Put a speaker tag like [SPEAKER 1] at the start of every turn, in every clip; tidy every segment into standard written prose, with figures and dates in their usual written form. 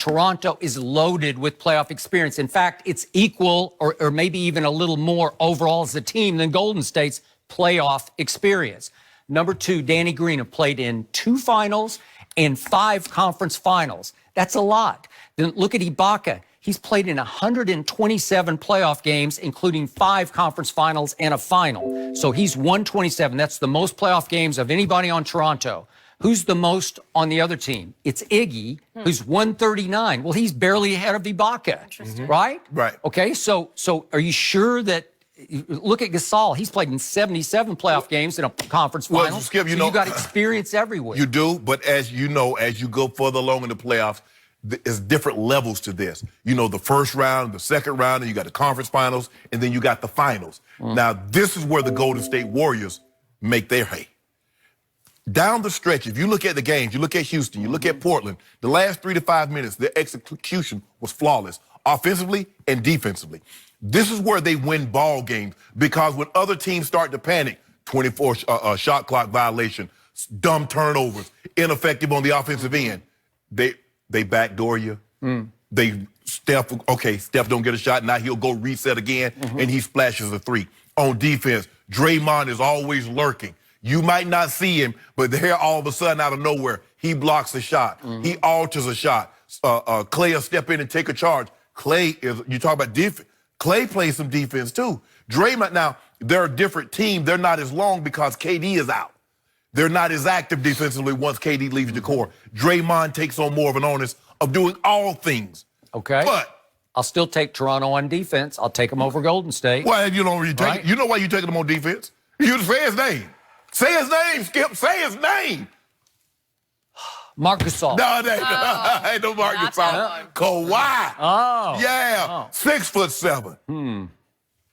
[SPEAKER 1] Toronto is loaded with playoff experience. In fact, it's equal or maybe even a little more overall as a team than Golden State's playoff experience. Number 2, Danny Green have played in 2 finals and 5 conference finals. That's a lot. Then look at Ibaka. He's played in 127 playoff games, including 5 conference finals and a final. So he's 127. That's the most playoff games of anybody on Toronto. Who's the most on the other team? It's Iggy, who's 139. Well, he's barely ahead of Ibaka, right?
[SPEAKER 2] Right.
[SPEAKER 1] Okay, so are you sure that, look at Gasol, he's played in 77 playoff games in a conference final.
[SPEAKER 2] Well, Skip,
[SPEAKER 1] you got experience everywhere.
[SPEAKER 2] You do, but as you know, as you go further along in the playoffs, there's different levels to this. You know, the first round, the second round, and you got the conference finals, and then you got the finals. Now, this is where the Golden State Warriors make their hay. Down the stretch, if you look at the games, you look at Houston, you look at Portland, the last 3 to 5 minutes, their execution was flawless, offensively and defensively. This is where they win ball games, because when other teams start to panic, 24 shot clock violation, dumb turnovers, ineffective on the offensive end, they backdoor you. Steph don't get a shot, now he'll go reset again, and he splashes a 3. On defense, Draymond is always lurking. You might not see him, but there all of a sudden out of nowhere, he blocks a shot. He alters a shot. Clay will step in and take a charge. You talk about defense. Clay plays some defense too. Draymond, now, they're a different team. They're not as long because KD is out. They're not as active defensively once KD leaves the core. Draymond takes on more of an onus of doing all things.
[SPEAKER 1] Okay.
[SPEAKER 2] But
[SPEAKER 1] I'll still take Toronto on defense. I'll take them over Golden State.
[SPEAKER 2] Why you don't really take it? You know why you taking them on defense? You just say his name. Say his name, Skip. Say his name.
[SPEAKER 1] Marc Gasol.
[SPEAKER 2] No, ain't no Marc Gasol. Kawhi.
[SPEAKER 1] Oh.
[SPEAKER 2] Yeah. 6'7".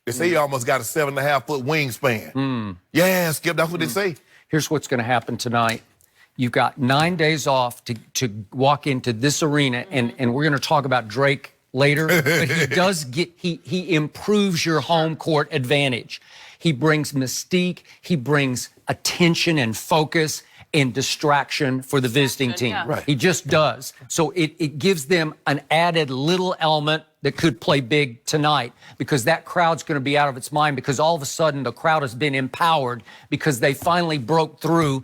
[SPEAKER 2] They say he almost got a 7.5-foot wingspan. Yeah, Skip, that's what they say.
[SPEAKER 1] Here's what's going to happen tonight. You've got 9 days off to walk into this arena, and we're going to talk about Drake later, but he does he improves your home court advantage. He brings mystique, he brings attention and focus and distraction for the visiting team.
[SPEAKER 3] Yeah.
[SPEAKER 2] Right.
[SPEAKER 1] He just does. So it gives them an added little element that could play big tonight, because that crowd's going to be out of its mind, because all of a sudden the crowd has been empowered because they finally broke through,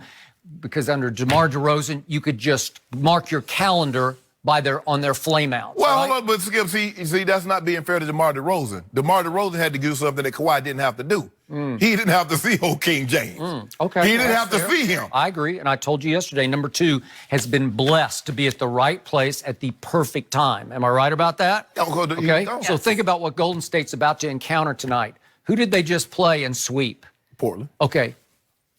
[SPEAKER 1] because under DeMar DeRozan, you could just mark your calendar on their flameouts.
[SPEAKER 2] Well,
[SPEAKER 1] right?
[SPEAKER 2] hold on, but Skip, see, that's not being fair to DeMar DeRozan. DeMar DeRozan had to do something that Kawhi didn't have to do. He didn't have to see old King James.
[SPEAKER 1] Okay.
[SPEAKER 2] He didn't have to see him.
[SPEAKER 1] I agree, and I told you yesterday, number 2 has been blessed to be at the right place at the perfect time. Am I right about that? Okay, so think about what Golden State's about to encounter tonight. Who did they just play and sweep?
[SPEAKER 2] Portland.
[SPEAKER 1] Okay.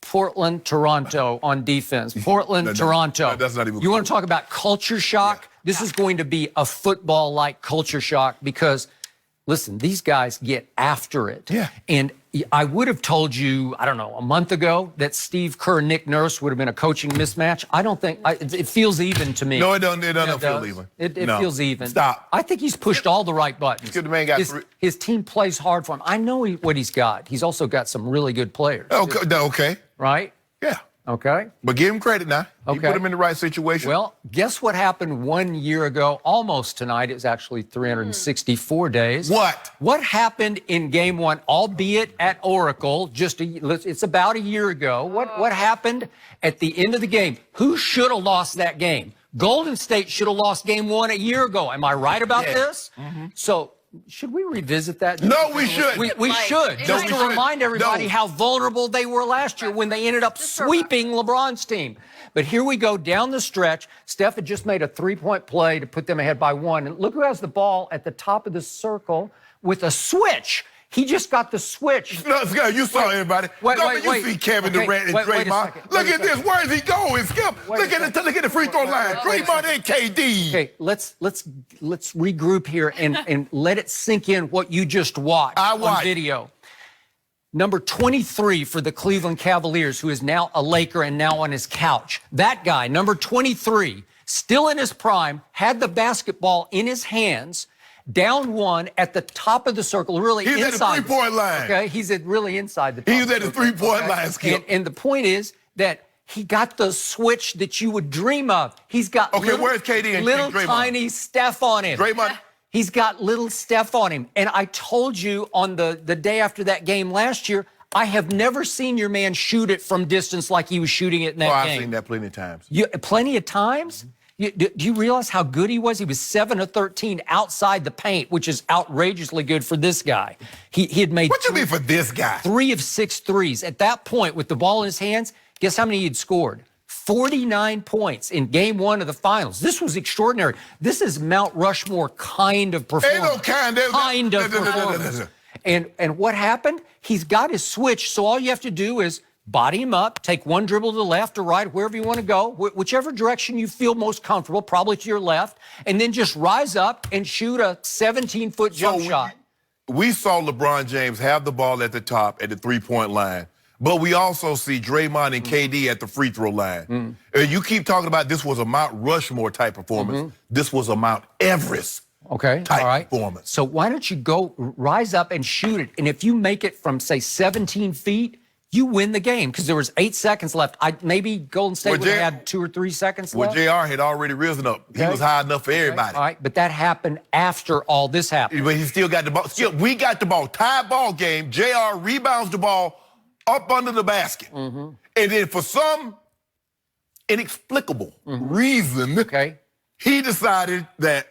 [SPEAKER 1] Portland, Toronto on defense. Portland, Toronto.
[SPEAKER 2] That's not even
[SPEAKER 1] You want to talk about culture shock? This is going to be a football-like culture shock, because, listen, these guys get after it.
[SPEAKER 2] Yeah.
[SPEAKER 1] And I would have told you, I don't know, a month ago that Steve Kerr and Nick Nurse would have been a coaching mismatch. I don't think, it feels even to me.
[SPEAKER 2] No, it doesn't feel even.
[SPEAKER 1] It
[SPEAKER 2] No.
[SPEAKER 1] feels even.
[SPEAKER 2] Stop.
[SPEAKER 1] I think he's pushed all the right buttons.
[SPEAKER 2] Skip, the man got
[SPEAKER 1] his team plays hard for him. I know what he's got. He's also got some really good players.
[SPEAKER 2] Okay.
[SPEAKER 1] Right?
[SPEAKER 2] Yeah.
[SPEAKER 1] Okay.
[SPEAKER 2] But give him credit now. You
[SPEAKER 1] Okay.
[SPEAKER 2] put him in the right situation.
[SPEAKER 1] Well, guess what happened 1 year ago, almost tonight? It was actually 364 days.
[SPEAKER 2] What?
[SPEAKER 1] What happened in game 1, albeit at Oracle, it's about a year ago. What happened at the end of the game? Who should have lost that game? Golden State should have lost game 1 a year ago. Am I right about this? So should we revisit that?
[SPEAKER 2] No, we should.
[SPEAKER 1] We should. Just to remind everybody how vulnerable they were last year when they ended up sweeping LeBron's team. But here we go down the stretch. Steph had just made a 3-point play to put them ahead by 1. And look who has the ball at the top of the circle with a switch. He just got the switch.
[SPEAKER 2] No, Skip, you saw everybody. You see Kevin Durant and Draymond. Look at this. Where is he going, Skip? Look at the free throw line. Draymond and KD.
[SPEAKER 1] Okay, let's regroup here and let it sink in what you just watched on video. Number 23 for the Cleveland Cavaliers, who is now a Laker and now on his couch. That guy, number 23, still in his prime, had the basketball in his hands, down 1 at the top of the circle, really inside.
[SPEAKER 2] He's at the 3-point line.
[SPEAKER 1] Okay, he's really inside the top.
[SPEAKER 2] He was at the 3-point line, Skip.
[SPEAKER 1] And the point is that He got the switch that you would dream of. He's got
[SPEAKER 2] where's KD and
[SPEAKER 1] little
[SPEAKER 2] Draymond?
[SPEAKER 1] tiny Steph on him.
[SPEAKER 2] Draymond.
[SPEAKER 1] He's got little Steph on him. And I told you on the day after that game last year, I have never seen your man shoot it from distance like he was shooting it in that game.
[SPEAKER 2] I've seen that plenty of times.
[SPEAKER 1] Plenty of times? Do you realize how good he was? He was 7 of 13 outside the paint, which is outrageously good for this guy. He had made
[SPEAKER 2] What you mean for this guy?
[SPEAKER 1] 3 of 6 threes. At that point, with the ball in his hands, guess how many he'd scored? 49 points in game 1 of the finals. This was extraordinary. This is Mount Rushmore kind of performance.
[SPEAKER 2] Ain't no kind of
[SPEAKER 1] performance. And what happened? He's got his switch, so all you have to do is body him up, take one dribble to the left or right, wherever you want to go, whichever direction you feel most comfortable, probably to your left, and then just rise up and shoot a 17-foot jump shot.
[SPEAKER 2] We saw LeBron James have the ball at the top at the three-point line, but we also see Draymond and KD at the free throw line. And you keep talking about this was a Mount Rushmore type performance. This was a Mount Everest type performance.
[SPEAKER 1] So why don't you go rise up and shoot it? And if you make it from, say, 17 feet, you win the game because there was 8 seconds left. Maybe Golden State would have had 2 or 3 seconds left.
[SPEAKER 2] Well, JR had already risen up. He was high enough for everybody.
[SPEAKER 1] All right, but that happened after all this happened.
[SPEAKER 2] But he still got the ball. We got the ball. Tie ball game. JR rebounds the ball up under the basket. And then for some inexplicable reason, he decided that,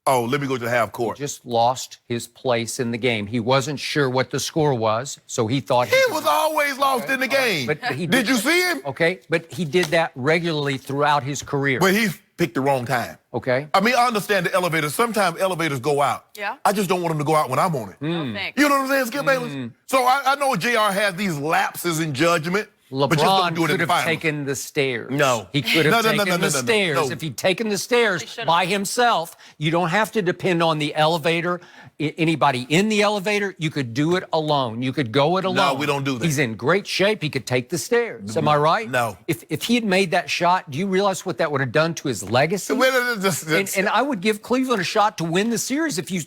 [SPEAKER 2] let me go to the half court.
[SPEAKER 1] He just lost his place in the game. He wasn't sure what the score was, so he thought
[SPEAKER 2] he was always lost in the game.
[SPEAKER 1] But he
[SPEAKER 2] did you see him?
[SPEAKER 1] Okay, but he did that regularly throughout his career.
[SPEAKER 2] But he picked the wrong time.
[SPEAKER 1] Okay.
[SPEAKER 2] I mean, I understand the elevators. Sometimes elevators go out.
[SPEAKER 3] Yeah.
[SPEAKER 2] I just don't want them to go out when I'm on it.
[SPEAKER 3] No, thanks.
[SPEAKER 2] You know what I'm saying, Skip Bayless? So I know JR has these lapses in judgment. But just don't
[SPEAKER 1] LeBron
[SPEAKER 2] do it in
[SPEAKER 1] could
[SPEAKER 2] the
[SPEAKER 1] have
[SPEAKER 2] finals.
[SPEAKER 1] taken the stairs.
[SPEAKER 2] No.
[SPEAKER 1] He could have taken the stairs.
[SPEAKER 2] no.
[SPEAKER 1] If he'd taken the stairs by himself, you don't have to depend on the elevator, anybody in the elevator. You could do it alone. You could go it alone.
[SPEAKER 2] No, we don't do that.
[SPEAKER 1] He's in great shape. He could take the stairs. Am I right?
[SPEAKER 2] No.
[SPEAKER 1] If he had made that shot, do you realize what that would have done to his legacy? And I would give Cleveland a shot to win the series. If you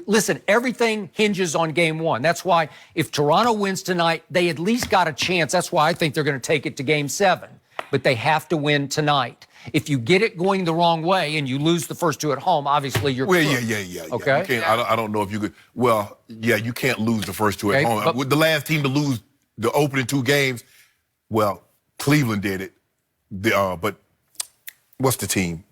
[SPEAKER 1] listen, everything hinges on game 1. That's why if Toronto wins tonight, they at least got a chance. That's why I think they're going to take it to game 7. But they have to win tonight. If you get it going the wrong way and you lose the first 2 at home, obviously you're
[SPEAKER 2] Well,
[SPEAKER 1] cooked.
[SPEAKER 2] yeah.
[SPEAKER 1] Okay.
[SPEAKER 2] You can't, I don't know if you could. Well, yeah, you can't lose the first 2 at home.
[SPEAKER 1] But,
[SPEAKER 2] With the last team to lose the opening 2 games, well, Cleveland did it. But what's the team?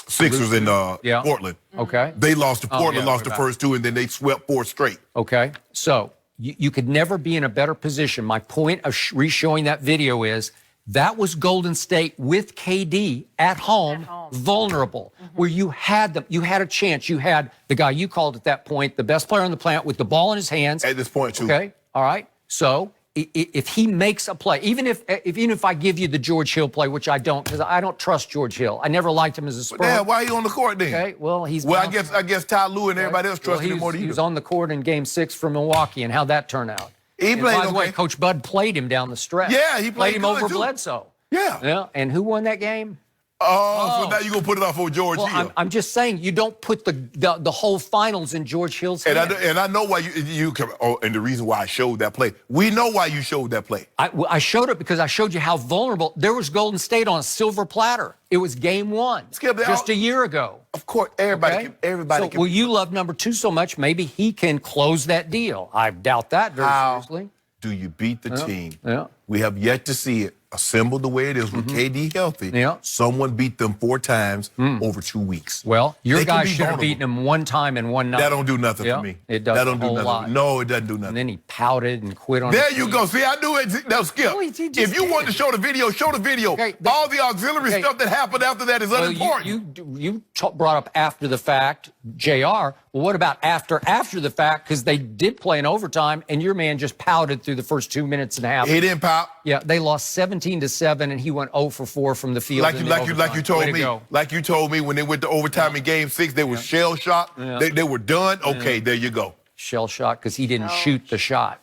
[SPEAKER 2] Sixers in Portland.
[SPEAKER 1] Okay.
[SPEAKER 2] They lost to Portland, lost the first 2, and then they swept 4 straight.
[SPEAKER 1] Okay. So you could never be in a better position. My point of re-showing that video is that was Golden State with KD at home. Vulnerable, where you had them. You had a chance. You had the guy you called at that point, the best player on the planet with the ball in his hands.
[SPEAKER 2] At this point, too.
[SPEAKER 1] Okay. All right. So if he makes a play, even if I give you the George Hill play, which I don't, because I don't trust George Hill. I never liked him as a Spur.
[SPEAKER 2] Yeah, why are you on the court then?
[SPEAKER 1] Okay, well, he's...
[SPEAKER 2] Well, I guess Ty Lue and everybody else trusted him more than you.
[SPEAKER 1] He was on the court in Game 6 for Milwaukee, and how'd that turn out?
[SPEAKER 2] He played
[SPEAKER 1] by the way, Coach Bud played him down the stretch.
[SPEAKER 2] Yeah, he played
[SPEAKER 1] him
[SPEAKER 2] good,
[SPEAKER 1] over
[SPEAKER 2] too.
[SPEAKER 1] Bledsoe.
[SPEAKER 2] Yeah.
[SPEAKER 1] Yeah, and who won that game?
[SPEAKER 2] So now you're going to put it off on George Hill.
[SPEAKER 1] I'm just saying, you don't put the whole finals in George Hill's hands.
[SPEAKER 2] And I know why you come. And the reason why I showed that play. We know why you showed that play.
[SPEAKER 1] I showed it because I showed you how vulnerable. There was Golden State on a silver platter. It was game 1,
[SPEAKER 2] Skip,
[SPEAKER 1] just a year ago.
[SPEAKER 2] Of course, everybody can.
[SPEAKER 1] Well, you love number 2 so much, maybe he can close that deal. I doubt that very seriously.
[SPEAKER 2] Do you beat the team?
[SPEAKER 1] Yeah.
[SPEAKER 2] We have yet to see it assembled the way it is with KD healthy.
[SPEAKER 1] Yeah.
[SPEAKER 2] Someone beat them 4 times over 2 weeks.
[SPEAKER 1] Well, your
[SPEAKER 2] They can
[SPEAKER 1] guy
[SPEAKER 2] be
[SPEAKER 1] should have
[SPEAKER 2] vulnerable.
[SPEAKER 1] beaten him 1 time and 1 night.
[SPEAKER 2] That don't do nothing
[SPEAKER 1] Yeah,
[SPEAKER 2] for me.
[SPEAKER 1] it does
[SPEAKER 2] That don't
[SPEAKER 1] a
[SPEAKER 2] do
[SPEAKER 1] whole
[SPEAKER 2] nothing.
[SPEAKER 1] lot.
[SPEAKER 2] No, it doesn't do nothing.
[SPEAKER 1] And then he pouted and quit on
[SPEAKER 2] There
[SPEAKER 1] the
[SPEAKER 2] you
[SPEAKER 1] team.
[SPEAKER 2] go. See, I knew it. Now, Skip,
[SPEAKER 1] No, he just
[SPEAKER 2] if you
[SPEAKER 1] did.
[SPEAKER 2] want to show the video, show the video.
[SPEAKER 1] Okay,
[SPEAKER 2] All the auxiliary stuff that happened after that is unimportant.
[SPEAKER 1] You brought up after the fact, JR. Well, what about after the fact? Because they did play in overtime, and your man just pouted through the first 2 minutes and a half.
[SPEAKER 2] He didn't pop.
[SPEAKER 1] Yeah, they lost 17-7, and he went 0 for 4 from the field.
[SPEAKER 2] Like you told me. Like you told me when they went to overtime in Game 6, they were shell shocked.
[SPEAKER 1] Yeah.
[SPEAKER 2] They were done. Okay, there you go.
[SPEAKER 1] Shell shocked because he didn't shoot the shot.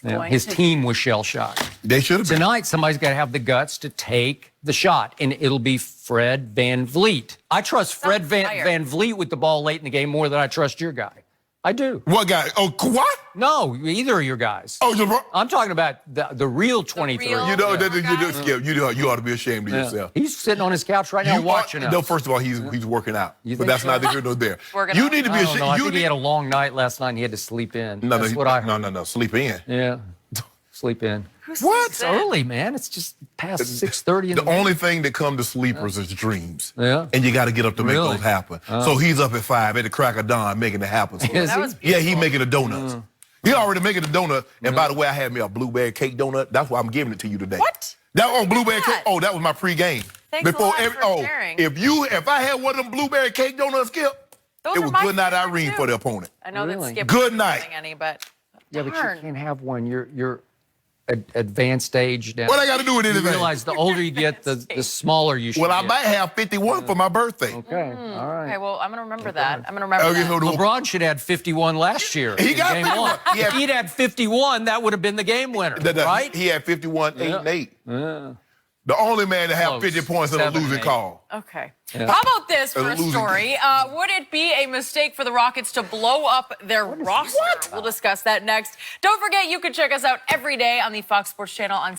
[SPEAKER 3] Yeah.
[SPEAKER 1] His team was shell shocked.
[SPEAKER 2] They should have been.
[SPEAKER 1] Tonight, somebody's got to have the guts to take the shot, and it'll be Fred VanVleet. I trust Fred Van Vliet with the ball late in the game more than I trust your guy. I do.
[SPEAKER 2] What guy? Oh, what?
[SPEAKER 1] No, either of your guys.
[SPEAKER 2] Oh, LeBron.
[SPEAKER 1] I'm talking about the real 23.
[SPEAKER 3] real-
[SPEAKER 2] You know,
[SPEAKER 3] Yeah.
[SPEAKER 2] Skip, you ought to be ashamed of yourself.
[SPEAKER 1] He's sitting on his couch right now watching us.
[SPEAKER 2] No, first of all, he's working out.
[SPEAKER 1] You
[SPEAKER 2] But
[SPEAKER 1] think
[SPEAKER 2] that's
[SPEAKER 1] so?
[SPEAKER 2] neither here nor there.
[SPEAKER 3] Working
[SPEAKER 2] You
[SPEAKER 3] out.
[SPEAKER 2] need to be
[SPEAKER 1] I don't know. I
[SPEAKER 2] ashamed.
[SPEAKER 1] think he had a long night last night and he had to sleep in.
[SPEAKER 2] No,
[SPEAKER 1] That's what I heard.
[SPEAKER 2] No. Sleep in.
[SPEAKER 1] Yeah, sleep in.
[SPEAKER 2] What?
[SPEAKER 1] It's early, man. It's just past 6:30 in
[SPEAKER 2] The
[SPEAKER 1] the morning.
[SPEAKER 2] only thing that come to sleepers is dreams.
[SPEAKER 1] Yeah.
[SPEAKER 2] And you got to get up to make
[SPEAKER 1] Really?
[SPEAKER 2] those happen. So he's up at 5 at the crack of dawn making it happen. So-
[SPEAKER 1] Is
[SPEAKER 3] That
[SPEAKER 1] he?
[SPEAKER 3] was
[SPEAKER 2] yeah, he
[SPEAKER 3] beautiful.
[SPEAKER 2] making the donuts. He already making the donut. And by the way, I had me a blueberry cake donut. That's why I'm giving it to you today.
[SPEAKER 3] What?
[SPEAKER 2] That on blueberry
[SPEAKER 3] that?
[SPEAKER 2] cake. Oh, that was my pregame.
[SPEAKER 3] Thanks a lot for sharing.
[SPEAKER 2] If I had one of them blueberry cake donuts, Skip,
[SPEAKER 3] Those
[SPEAKER 2] it
[SPEAKER 3] are
[SPEAKER 2] was
[SPEAKER 3] my
[SPEAKER 2] good night
[SPEAKER 3] favorite,
[SPEAKER 2] Irene
[SPEAKER 3] too.
[SPEAKER 2] for the opponent.
[SPEAKER 3] I know
[SPEAKER 1] Really?
[SPEAKER 3] that Skip
[SPEAKER 2] Good
[SPEAKER 3] wasn't
[SPEAKER 2] night.
[SPEAKER 3] having any, but
[SPEAKER 1] Yeah, but
[SPEAKER 3] darn.
[SPEAKER 1] you can't have one. You're advanced age now.
[SPEAKER 2] What I got to do with
[SPEAKER 1] You
[SPEAKER 2] anything?
[SPEAKER 1] realize the older you get, the smaller you should
[SPEAKER 2] Well, I
[SPEAKER 1] get.
[SPEAKER 2] might have 51 for my birthday.
[SPEAKER 1] Okay, all right.
[SPEAKER 3] Okay, well, I'm going to remember that. I'm going to remember
[SPEAKER 2] Okay,
[SPEAKER 3] that.
[SPEAKER 2] so the-
[SPEAKER 1] LeBron should have 51 last year.
[SPEAKER 2] He
[SPEAKER 1] in
[SPEAKER 2] got
[SPEAKER 1] game
[SPEAKER 2] 51.
[SPEAKER 1] one.
[SPEAKER 2] Yeah.
[SPEAKER 1] If he'd had 51, that would have been the game winner, right?
[SPEAKER 2] He had 51, 8, and 8.
[SPEAKER 1] Yeah.
[SPEAKER 2] The only man to have
[SPEAKER 1] Close.
[SPEAKER 2] 50 points in a
[SPEAKER 1] 7 and
[SPEAKER 2] losing
[SPEAKER 1] 8.
[SPEAKER 2] call.
[SPEAKER 3] Okay.
[SPEAKER 1] Yeah.
[SPEAKER 3] How about this for
[SPEAKER 2] A
[SPEAKER 3] a
[SPEAKER 2] losing
[SPEAKER 3] story? Would it be a mistake for the Rockets to blow up their roster? We'll discuss that next. Don't forget, you can check us out every day on the Fox Sports Channel on